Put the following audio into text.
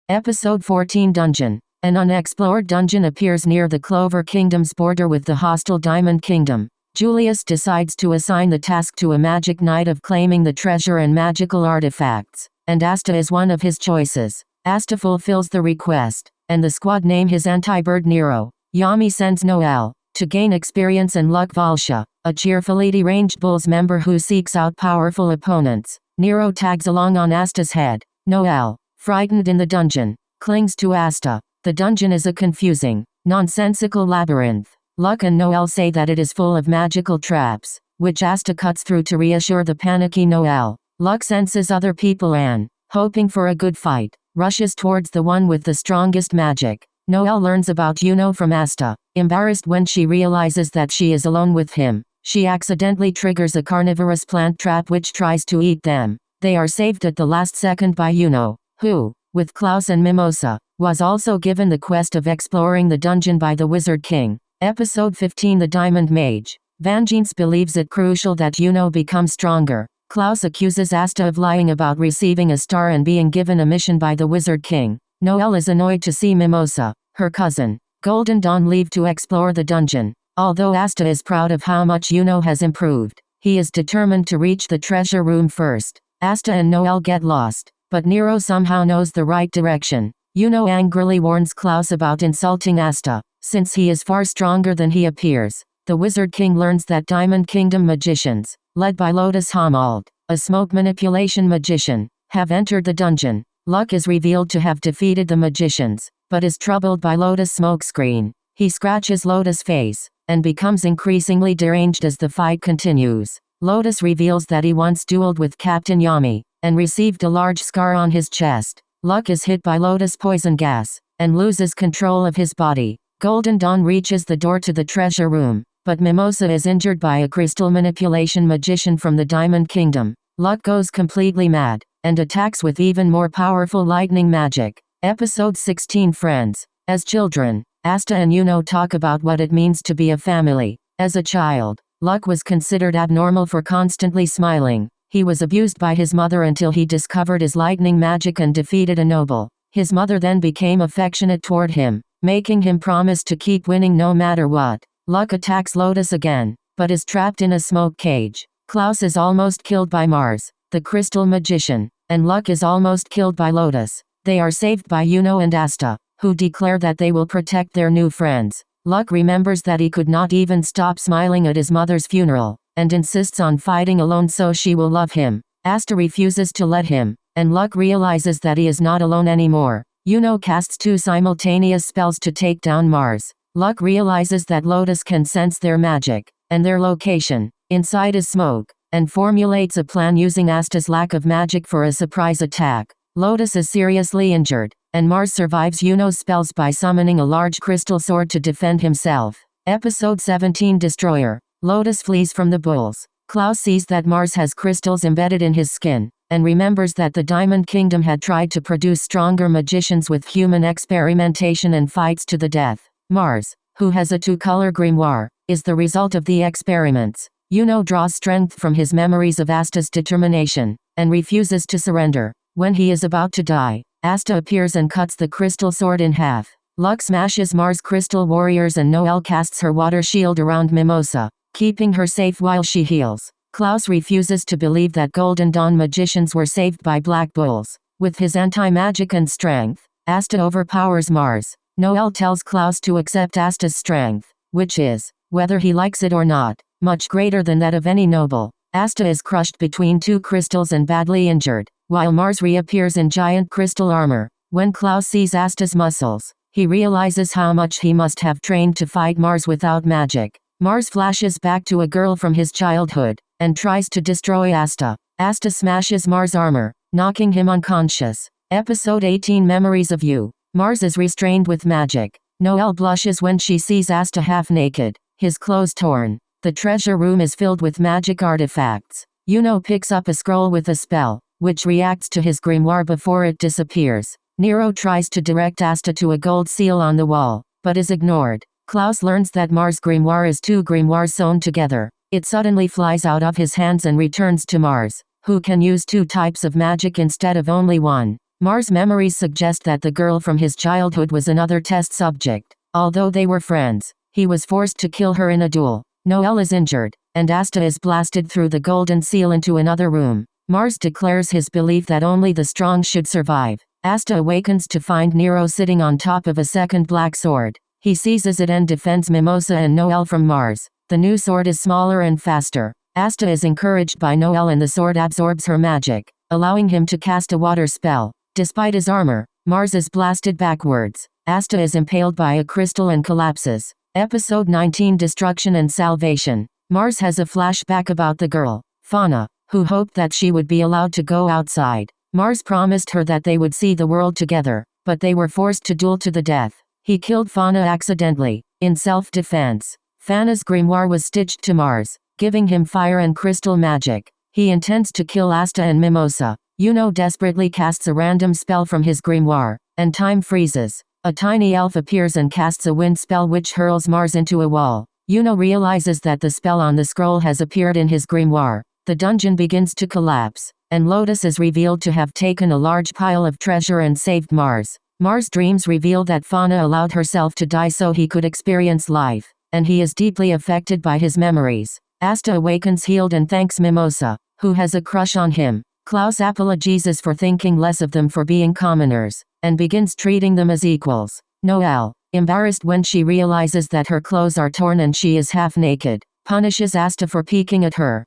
Episode 14 Dungeon. An unexplored dungeon appears near the Clover Kingdom's border with the hostile Diamond Kingdom. Julius decides to assign the task to a magic knight of claiming the treasure and magical artifacts, and Asta is one of his choices. Asta fulfills the request, and the squad name his anti-bird Nero. Yami sends Noel to gain experience and luck. Valsha, a cheerfully deranged Bulls member who seeks out powerful opponents. Nero tags along on Asta's head. Noel, frightened in the dungeon, clings to Asta. The dungeon is a confusing, nonsensical labyrinth. Luck and Noel say that it is full of magical traps, which Asta cuts through to reassure the panicky Noel. Luck senses other people and, hoping for a good fight, rushes towards the one with the strongest magic. Noel learns about Yuno from Asta. Embarrassed when she realizes that she is alone with him, she accidentally triggers a carnivorous plant trap which tries to eat them. They are saved at the last second by Yuno, who, with Klaus and Mimosa, was also given the quest of exploring the dungeon by the Wizard King. Episode 15 The Diamond Mage. Vangeance believes it crucial that Yuno become stronger. Klaus accuses Asta of lying about receiving a star and being given a mission by the Wizard King. Noelle is annoyed to see Mimosa, her cousin, Golden Dawn leave to explore the dungeon. Although Asta is proud of how much Yuno has improved, he is determined to reach the treasure room first. Asta and Noelle get lost, but Nero somehow knows the right direction. Yuno angrily warns Klaus about insulting Asta, since he is far stronger than he appears. The Wizard King learns that Diamond Kingdom magicians, led by Lotus Hamald, a smoke manipulation magician, have entered the dungeon. Luck is revealed to have defeated the magicians, but is troubled by Lotus' smokescreen. He scratches Lotus' face, and becomes increasingly deranged as the fight continues. Lotus reveals that he once dueled with Captain Yami, and received a large scar on his chest. Luck is hit by Lotus' poison gas, and loses control of his body. Golden Dawn reaches the door to the treasure room, but Mimosa is injured by a crystal manipulation magician from the Diamond Kingdom. Luck goes completely mad, and attacks with even more powerful lightning magic. Episode 16 Friends. As children, Asta and Yuno talk about what it means to be a family. As a child, Luck was considered abnormal for constantly smiling. He was abused by his mother until he discovered his lightning magic and defeated a noble. His mother then became affectionate toward him, making him promise to keep winning no matter what. Luck attacks Lotus again, but is trapped in a smoke cage. Klaus is almost killed by Mars, the crystal magician, and Luck is almost killed by Lotus. They are saved by Yuno and Asta, who declare that they will protect their new friends. Luck remembers that he could not even stop smiling at his mother's funeral, and insists on fighting alone so she will love him. Asta refuses to let him, and Luck realizes that he is not alone anymore. Yuno casts 2 simultaneous spells to take down Mars. Luck realizes that Lotus can sense their magic, and their location, inside is smoke, and formulates a plan using Asta's lack of magic for a surprise attack. Lotus is seriously injured, and Mars survives Yuno's spells by summoning a large crystal sword to defend himself. Episode 17 Destroyer. Lotus flees from the Bulls. Klaus sees that Mars has crystals embedded in his skin, and remembers that the Diamond Kingdom had tried to produce stronger magicians with human experimentation and fights to the death. Mars, who has a 2-color grimoire, is the result of the experiments. Yuno draws strength from his memories of Asta's determination, and refuses to surrender. When he is about to die, Asta appears and cuts the crystal sword in half. Luck smashes Mars' crystal warriors and Noelle casts her water shield around Mimosa, keeping her safe while she heals. Klaus refuses to believe that Golden Dawn magicians were saved by Black Bulls. With his anti-magic and strength, Asta overpowers Mars. Noelle tells Klaus to accept Asta's strength, which is, whether he likes it or not, much greater than that of any noble. Asta is crushed between 2 crystals and badly injured, while Mars reappears in giant crystal armor. When Klaus sees Asta's muscles, he realizes how much he must have trained to fight Mars without magic. Mars flashes back to a girl from his childhood, and tries to destroy Asta. Asta smashes Mars' armor, knocking him unconscious. Episode 18 Memories of You. Mars is restrained with magic. Noelle blushes when she sees Asta half-naked, his clothes torn. The treasure room is filled with magic artifacts. Yuno picks up a scroll with a spell, which reacts to his grimoire before it disappears. Nero tries to direct Asta to a gold seal on the wall, but is ignored. Klaus learns that Mars' grimoire is 2 grimoires sewn together. It suddenly flies out of his hands and returns to Mars, who can use 2 types of magic instead of only one. Mars' memories suggest that the girl from his childhood was another test subject. Although they were friends, he was forced to kill her in a duel. Noel is injured, and Asta is blasted through the golden seal into another room. Mars declares his belief that only the strong should survive. Asta awakens to find Nero sitting on top of a second black sword. He seizes it and defends Mimosa and Noel from Mars. The new sword is smaller and faster. Asta is encouraged by Noel and the sword absorbs her magic, allowing him to cast a water spell. Despite his armor, Mars is blasted backwards. Asta is impaled by a crystal and collapses. Episode 19 Destruction and Salvation. Mars has a flashback about the girl, Fauna, who hoped that she would be allowed to go outside. Mars promised her that they would see the world together, but they were forced to duel to the death. He killed Fauna accidentally, in self-defense. Fauna's grimoire was stitched to Mars, giving him fire and crystal magic. He intends to kill Asta and Mimosa. Yuno desperately casts a random spell from his grimoire, and time freezes. A tiny elf appears and casts a wind spell which hurls Mars into a wall. Yuno realizes that the spell on the scroll has appeared in his grimoire. The dungeon begins to collapse, and Lotus is revealed to have taken a large pile of treasure and saved Mars. Mars' dreams reveal that Fauna allowed herself to die so he could experience life, and he is deeply affected by his memories. Asta awakens healed and thanks Mimosa, who has a crush on him. Klaus apologizes for thinking less of them for being commoners, and begins treating them as equals. Noelle, embarrassed when she realizes that her clothes are torn and she is half naked, punishes Asta for peeking at her.